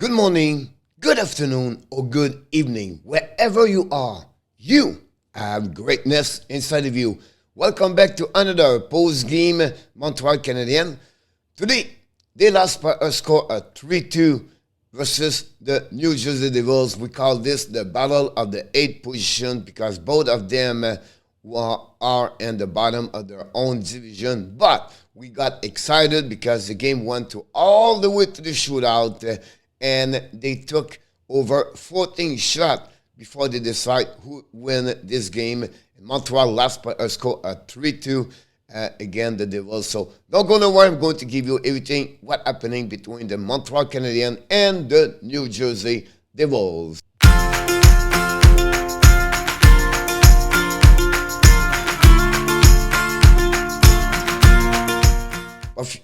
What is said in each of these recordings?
Good morning, good afternoon, or good evening, wherever you are. You have greatness inside of you. Welcome back to another post-game Montreal Canadiens. Today, they lost by a score of 3-2 versus the New Jersey Devils. We call this the battle of the 8th position because both of them are in the bottom of their own division. But we got excited because the game went all the way to the shootout. And they took over 14 shots before they decide who win this game. And Montreal lost by a score of 3-2 against the Devils. So don't go nowhere. I'm going to give you everything what's happening between the Montreal Canadiens and the New Jersey Devils.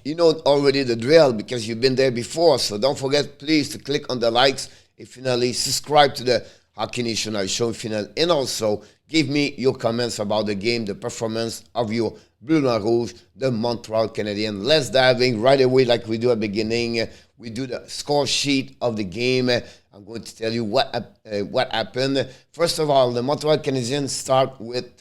You know already the drill because you've been there before. So don't forget, please, to click on the likes and finally subscribe to the Hockey National Show final. And also give me your comments about the game, the performance of your Bleu and Rouge, the Montreal Canadiens. Let's dive in right away like we do at the beginning. We do the score sheet of the game. I'm going to tell you what happened. First of all, the Montreal Canadiens start with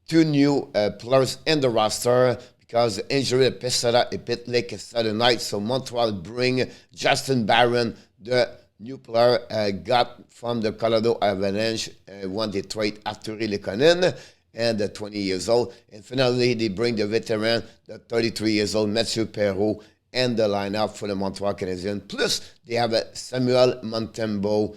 two new players in the roster, because the injury of Pesara and Pitlick Saturday night. So Montreal bring Jesper Bratt, the new player got from the Colorado Avalanche when they trade after Lekanen, and 20 years old. And finally, they bring the veteran, the 33 years old Mathieu Perreault, in the lineup for the Montreal Canadiens. Plus, they have Samuel Montembeault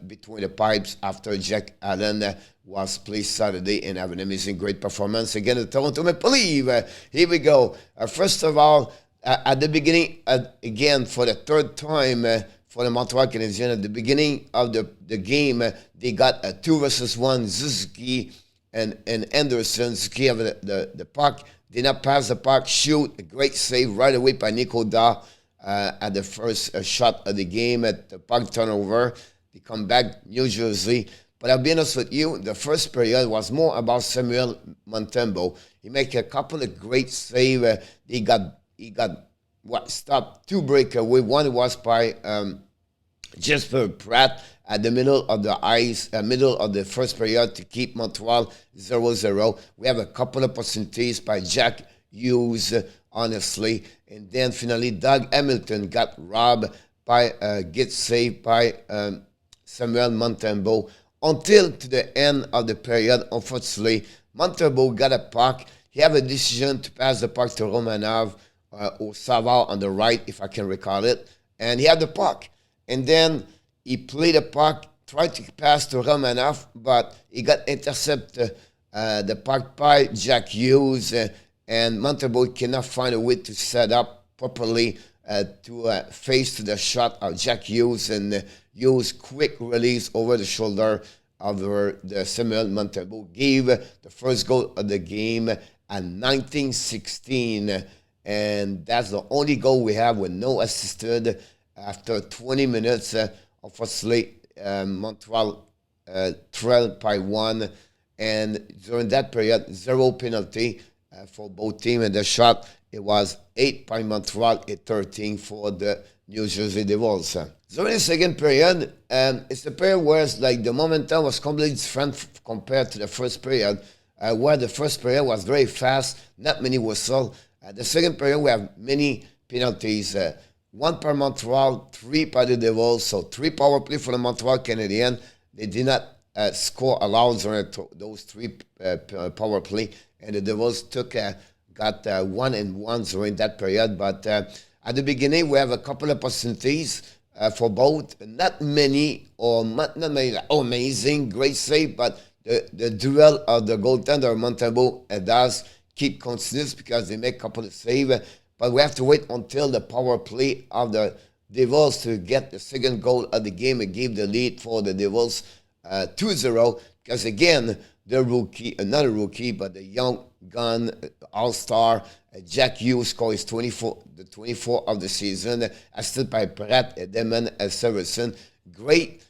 between the pipes after Jack Allen was played Saturday and have an amazing, great performance against the Toronto Maple Leafs. Here we go. First of all, at the beginning, again, for the third time for the Montreal Canadiens, at the beginning of the game, they got a 2-versus-1, Suzuki and Anderson. Suzuki have the puck, did not pass the puck, shoot, a great save right away by Nico Daws at the first shot of the game at the puck turnover. They come back, New Jersey. But I'll be honest with you, the first period was more about Samuel Montembeault. He made a couple of great saves. He got stopped two breakaways. One was by Jesper Bratt at the middle of the ice, middle of the first period to keep Montreal 0-0. We have a couple of opportunities by Jack Hughes, honestly. And then finally, Doug Hamilton got robbed by, get saved by Samuel Montembeault. Until to the end of the period, unfortunately, Montembeault got a puck. He had a decision to pass the puck to Romanov or Savard on the right, if I can recall it. And he had the puck. And then he played the puck, tried to pass to Romanov, but he got intercepted the puck by Jack Hughes. And Montembeault cannot find a way to set up properly to face to the shot of Jack Hughes, and Hughes quick release over the shoulder of the Samuel Montembeault gave the first goal of the game at 1916, and that's the only goal we have with no assisted after 20 minutes. Unfortunately, Montreal trailed by 1, and during that period, 0 penalty for both teams, and the shot, it was 8 by Montreal and 13 for the New Jersey Devils. During the second period, it's the period where like the momentum was completely different compared to the first period, where the first period was very fast, not many whistles. The second period, we have many penalties. 1 per Montreal, 3 by the Devils, so 3 power play for the Montreal Canadiens. They did not score allowed during those 3 power play, and the Devils got 1-1 during that period. But at the beginning, we have a couple of opportunities for both. Not many, or not many amazing, great save, but the duel of the goaltender, Montembeault, does keep consistent because they make a couple of saves. But we have to wait until the power play of the Devils to get the second goal of the game and give the lead for the Devils 2-0. Because again, the rookie, not a rookie, but the young gun, all-star, Jack Hughes scores the 24 of the season, assisted by Bratt, Demon, and Severson. Great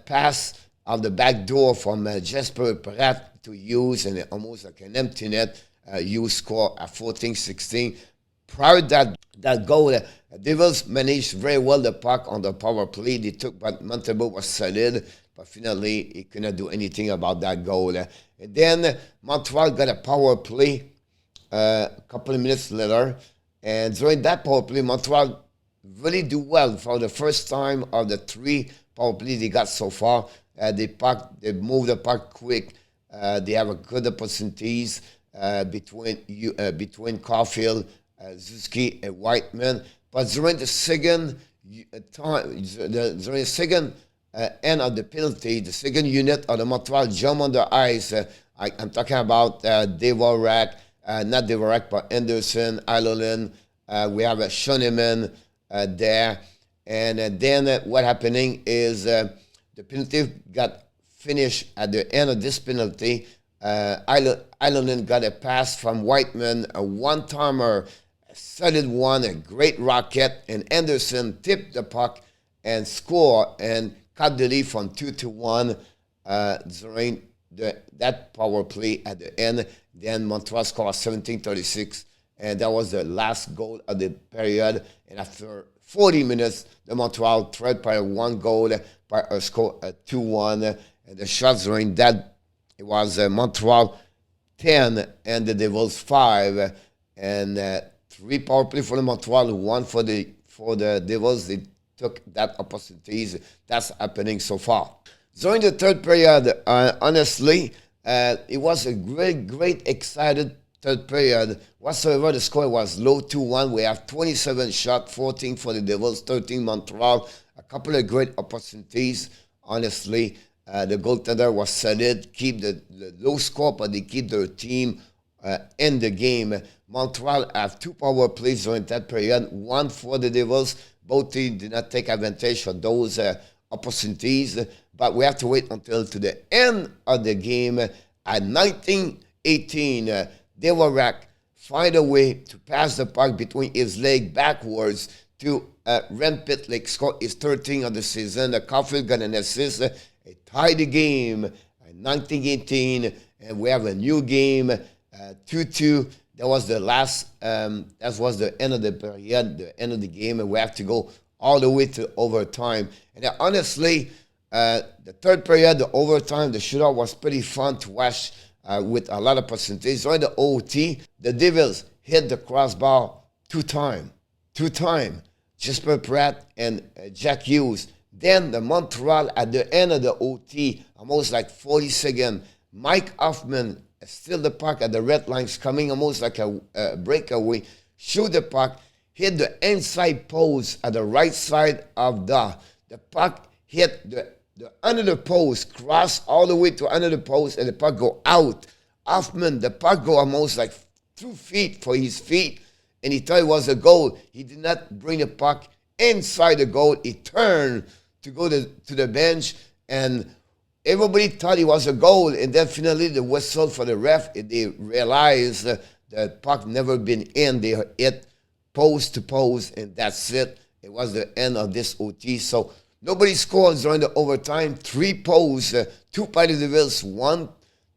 pass of the back door from Jesper Bratt to Hughes, and almost like an empty net. Hughes scored at 14-16. prior to that goal, the Devils managed very well the puck on the power play. They took, but Montreal was solid, but finally he couldn't do anything about that goal. And then Montreal got a power play a couple of minutes later, and during that power play, Montreal really do well for the first time of the 3 power plays they got so far. They move the puck quick. They have a good opportunities between Caulfield, Zuski, and Whiteman. But during the second end of the penalty, the second unit of the Montreal jump on the ice. I'm talking about Devorak, not Devorak, but Anderson, Ireland. We have a Schoenemann there. And then what happening is the penalty got finished at the end of this penalty. Ireland got a pass from Whiteman, a one-timer, a solid one, a great rocket, and Anderson tipped the puck and scored and cut the lead from 2-1 during that power play at the end. Then Montreal scored 17:36, and that was the last goal of the period. And after 40 minutes, the Montreal trailed by 1 goal by a score at 2-1. And the shots during that, it was Montreal 10 and the Devils 5. And 3 power play for the Montreal, 1 for the Devils. They took that opportunities. That's happening so far. During the third period, honestly, it was a great, excited third period. Whatsoever the score was low 2-1. We have 27 shots, 14 for the Devils, 13 Montreal. A couple of great opportunities, honestly. The goaltender was solid, keep the low score, but they keep their team in the game. Montreal have 2 power plays during that period, 1 for the Devils. Both teams did not take advantage of those opportunities, but we have to wait until to the end of the game. At 19:18, Devorak find a way to pass the puck between his leg backwards to Pitlick, scored his 13th of the season. The Caulfield got an assist. It tied the game at 19:18, and we have a new game, 2-2. That was the last. That was the end of the period, the end of the game, and we have to go all the way to overtime. And honestly, the third period, the overtime, the shootout was pretty fun to watch with a lot of percentage. During the OT, the Devils hit the crossbar 2 times. Jesper Bratt and Jack Hughes. Then the Montreal at the end of the OT, almost like 40 seconds, Mike Hoffman steal the puck at the red lines, coming almost like a breakaway, shoot the puck, hit the inside post at the right side of the puck, hit the under the post, cross all the way to under the post, and the puck go out. Hoffman, the puck go almost like 2 feet for his feet, and he thought it was a goal. He did not bring the puck inside the goal. He turned to go to the bench, and everybody thought it was a goal. And then finally the whistle for the ref, they realized the puck never been in. They hit post to post, and that's it. It was the end of this OT. So nobody scored during the overtime. 3 posts, 2 by the Devils, 1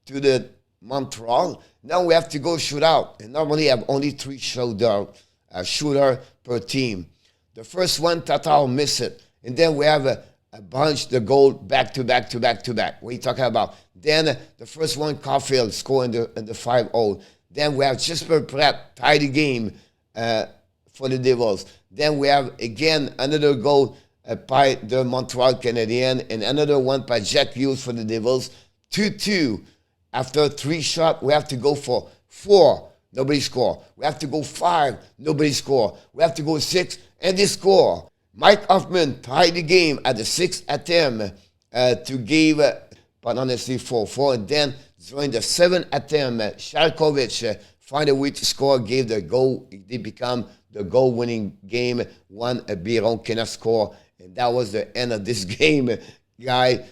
to the Montreal. Now we have to go shootout, and normally have only 3 shooter per team. The first one, Tatar missed it. And then we have a bunch, the goal back to back. What are you talking about? Then the first one, Caulfield scored in the 5-0. Then we have Jesper Bratt tie the game for the Devils. Then we have, again, another goal by the Montreal Canadiens, and another one by Jack Hughes for the Devils. 2-2. After 3 shots, we have to go for 4. Nobody score. We have to go 5. Nobody score. We have to go 6, and they score. Mike Hoffman tied the game at the 6th attempt to give, but honestly, 4-4. And then during the 7th attempt, Sharangovich find a way to score, gave the goal. It become the goal-winning game. One, Byron cannot score. And that was the end of this game. Guy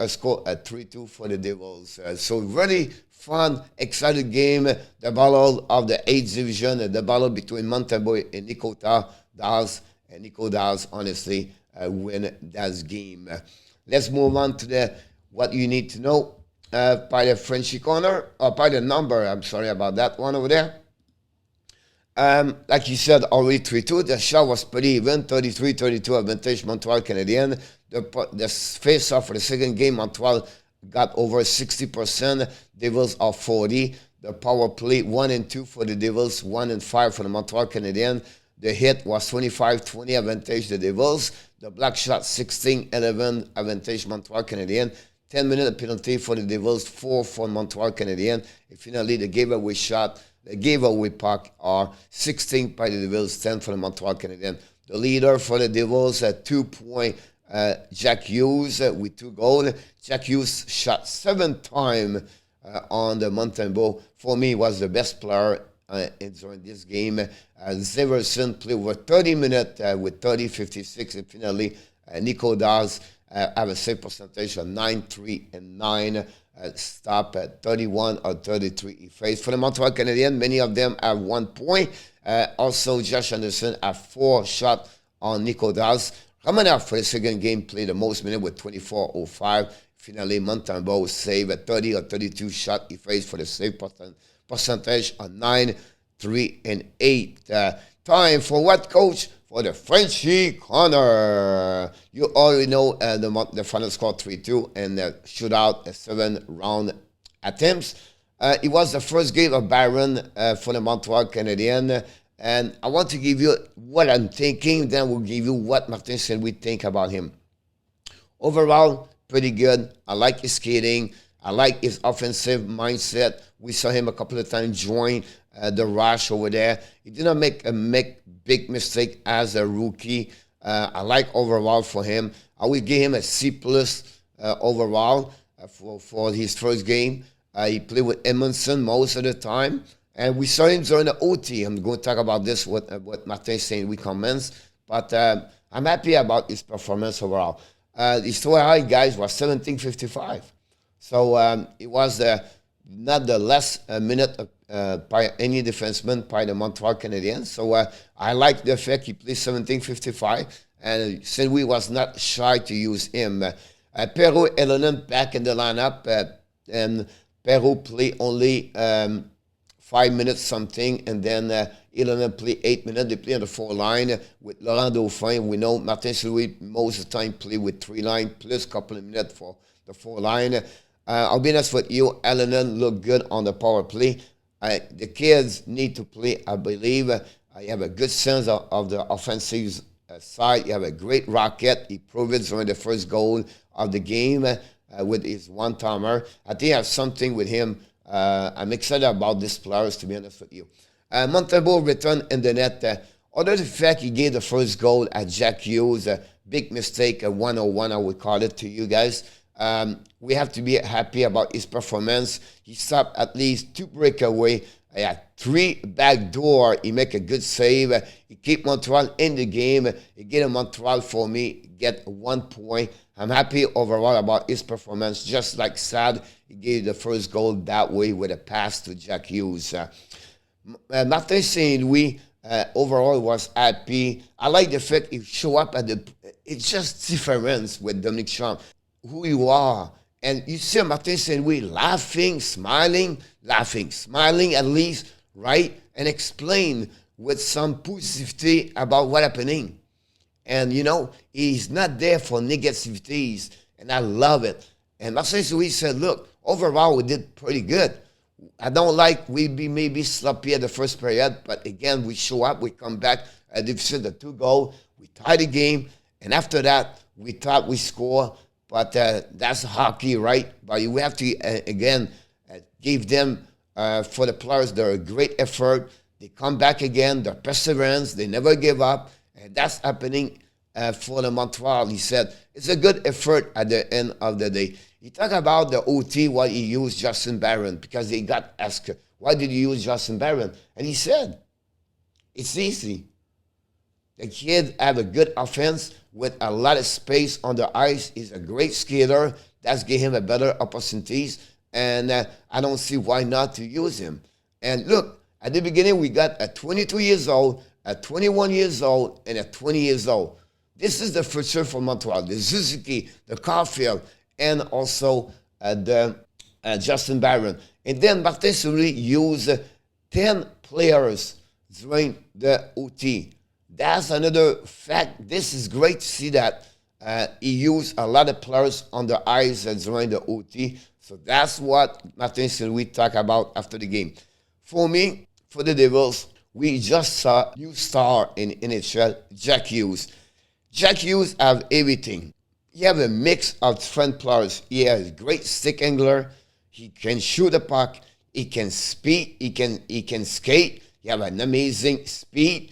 scored at 3-2 for the Devils. So really fun, exciting game. The battle of the 8th division, the battle between Montreal and Nico Daws. And Nico Daws, honestly, win that game. Let's move on to what you need to know by the Frenchy corner, or by the number. I'm sorry about that one over there. Like you said, already 3-2. The shot was pretty even, 33-32 advantage Montreal Canadiens. The face-off for the second game, Montreal got over 60%. Devils are 40. The power play, 1 and 2 for the Devils, 1 and 5 for the Montreal Canadiens. The hit was 25-20 advantage the Devils. The black shot, 16-11 advantage Montreal Canadiens. 10-minute penalty for the Devils, 4 for Montreal Canadiens. And finally, the giveaway shot, the giveaway puck are 16 by the Devils, 10 for the Montreal Canadiens. The leader for the Devils at 2 point, Jack Hughes with 2 goals. Jack Hughes shot 7 times on the mountain bow. For me, was the best player during this game. Zeverson played over 30 minutes with 30-56, and finally, Nico Daws have a save percentage of 9-3-9. Stop at 31 or 33 he faced. For the Montreal Canadiens, many of them have 1 point. Also, Josh Anderson have 4 shots on Nico Daws. Romanov for the second game played the most minutes with 24-05. Finally, Montembeault saved a 30 or 32 shot he faced for the save percentage of 9-3-8. Time for what, coach? For the Frenchy corner. You already know the final score 3-2 and the shootout 7-round attempts. It was the first game of Byron for the Montreal Canadiens. And I want to give you what I'm thinking, then we'll give you what Martin Saint-Louis think about him. Overall, pretty good. I like his skating. I like his offensive mindset. We saw him a couple of times join the rush over there. He did not make big mistake as a rookie. I like overall for him. I will give him a C+ overall for his first game. He played with Edmondson most of the time. And we saw him during the OT. I'm going to talk about this, what Martin Saint-Louis comments. But I'm happy about his performance overall. His total high, guys, was 17:55. So it was not the last minute by any defenseman by the Montreal Canadiens. So I like the fact he played 17:55. And Saint-Louis was not shy to use him. Perrault Elonen back in the lineup. And Perrault played only 5 minutes something, and then Elonen play 8 minutes. They play on the 4 line with Laurent Dauphin. We know Martin Saint-Louis most of the time play with 3 line plus a couple of minutes for the 4 line. I'll be honest with you, Elonen looked good on the power play. The kids need to play, I believe. You have a good sense of the offensive side. You have a great rocket. He proved it during the first goal of the game with his one-timer. I think I have something with him. I'm excited about these players, to be honest with you. Montembeault returned in the net. Other than the fact he gave the first goal at Jack Hughes, a big mistake, a 101, I would call it to you guys. We have to be happy about his performance. He stopped at least 2 breakaway. He had 3 backdoor. He make a good save. He keep Montreal in the game. He get a Montreal for me, get 1 point. I'm happy overall about his performance. Just like Sad, he gave the first goal that way with a pass to Jack Hughes. Martin Saint-Louis overall was happy. I like the fact he show up at the. It's just difference with Dominic Champ, who you are. And you see Martin Saint-Louis laughing, smiling at least, right? And explain with some positivity about what happening. And, you know, he's not there for negativities, and I love it. And Martin Saint-Louis said, look, overall, we did pretty good. I don't like we be maybe sloppy at the first period, but again, we show up, we come back, deficit the 2 goals, we tie the game, and after that, we thought we score, but that's hockey, right? But we have to, again, give them, for the players, they're a great effort. They come back again, their perseverance, they never give up. And that's happening for the Montreal. He said, it's a good effort at the end of the day. He talked about the OT, why he used Justin Barron, because he got asked, why did you use Justin Barron? And he said, it's easy. The kid have a good offense with a lot of space on the ice. He's a great skater. That's give him a better opportunities. And I don't see why not to use him. And look, at the beginning, we got a 22 years old, a 21 years old, and a 20 years old. This is the future for Montreal. The Suzuki, the Caulfield, and also the Justin Barron. And then Martin Saint-Louis used 10 players during the OT. That's another fact. This is great to see that he used a lot of players on the ice during the OT. So that's what Martin St-Louis talk about after the game. For me, for the Devils, we just saw a new star in NHL, Jack Hughes. Jack Hughes have everything. He have a mix of different players. He has great stick angler. He can shoot the puck. He can speed. He can skate. He have an amazing speed.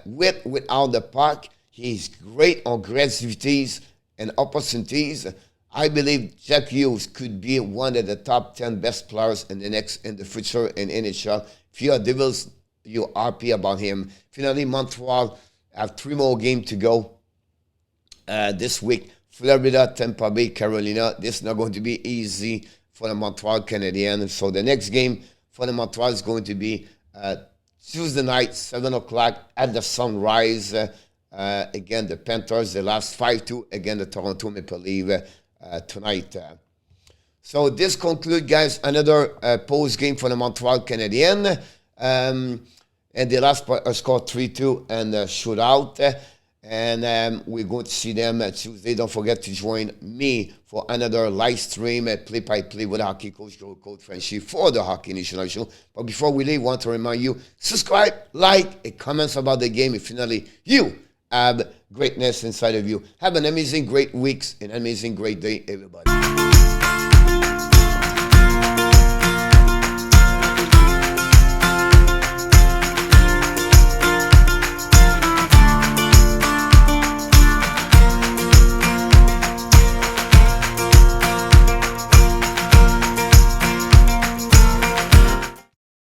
Without the puck, he's great on creativities and opportunities. I believe Jack Hughes could be one of the top 10 best players in the future in NHL. If you are Devils, you're happy about him. Finally, Montreal have 3 more games to go this week. Florida, Tampa Bay, Carolina. This is not going to be easy for the Montreal Canadiens. So the next game for the Montreal is going to be Tuesday night, 7 o'clock at the Sunrise. Again, the Panthers, they lost 5-2 against the Toronto Maple Leafs tonight. So this concludes, guys, another post game for the Montreal Canadiens. And they lost scored 3-2 and shootout. And we're going to see them Tuesday. Don't forget to join me for another live stream at play-by-play with hockey coach, Coach FRENCHY for the Hockey National Show. But before we leave, I want to remind you, subscribe, like, and comments about the game. And finally, you have greatness inside of you. Have an amazing, great week, an amazing, great day, everybody.